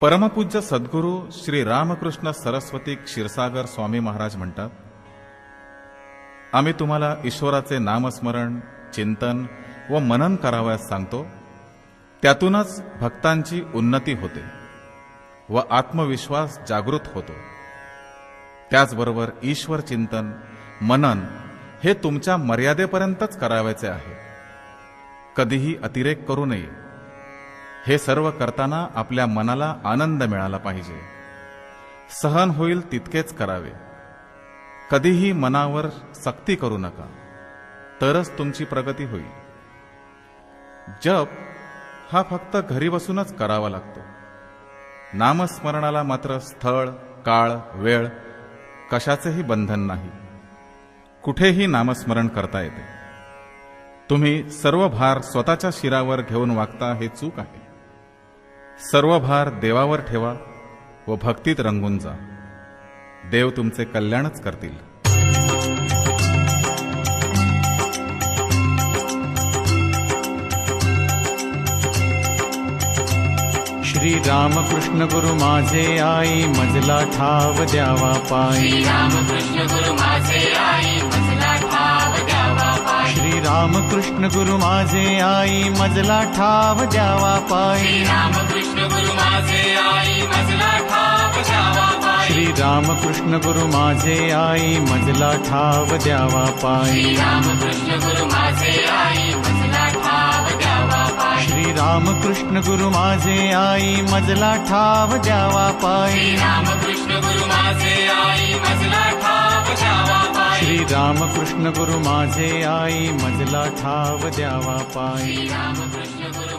परमपूज्य सद्गुरू श्री रामकृष्ण सरस्वती क्षीरसागर स्वामी महाराज म्हणतात, आम्ही तुम्हाला ईश्वराचे नामस्मरण, चिंतन व मनन करावयास सांगतो. त्यातूनच भक्तांची उन्नती होते व आत्मविश्वास जागृत होतो. त्याचबरोबर ईश्वर चिंतन, मनन हे तुमच्या मर्यादेपर्यंतच करावयाचे आहे. कधीही अतिरेक करू नये. हे सर्व करताना आपल्या मनाला आनंद मिळाला पाहिजे. सहन होईल तितकेच करावे. कधीही मनावर सक्ती करू नका, तरच तुमची प्रगती होईल. जप हा फक्त घरी बसूनच करावा लागतो. नामस्मरणाला मात्र स्थळ, काळ, वेळ कशाचेही बंधन नाही. कुठेही नामस्मरण करता येते. तुम्ही सर्व भार स्वतःच्या शिरावर घेऊन वागता हे चूक आहे. सर्व भार देवावर ठेवा व भक्तीत रंगून जा. देव तुमचे कल्याणच करतील. श्री रामकृष्ण गुरु माझे आई, मजला ठाव द्यावा पायी. श्री रामकृष्ण गुरु माझे आई, मजला ठाव द्यावा पायी. श्री रामकृष्ण गुरु माझे आई, मजला ठाव द्यावा पायी. श्री रामकृष्ण गुरु माझे आई, मजला ठाव द्यावा पायी. श्री रामकृष्ण गुरु माझे आई, मजला ठाव द्यावा पायी. श्री रामकृष्ण गुरु माझे आई, मजला ठाव द्यावा पायी. श्री रामकृष्ण गुरु माझे आई, मजला ठाव द्यावा पायी. श्री रामकृष्ण गुरु माझे आई, मजला ठाव द्यावा पायी. श्री रामकृष्ण गुरु माझे आई, मजला ठाव द्यावा पायी. श्री रामकृष्ण गुरु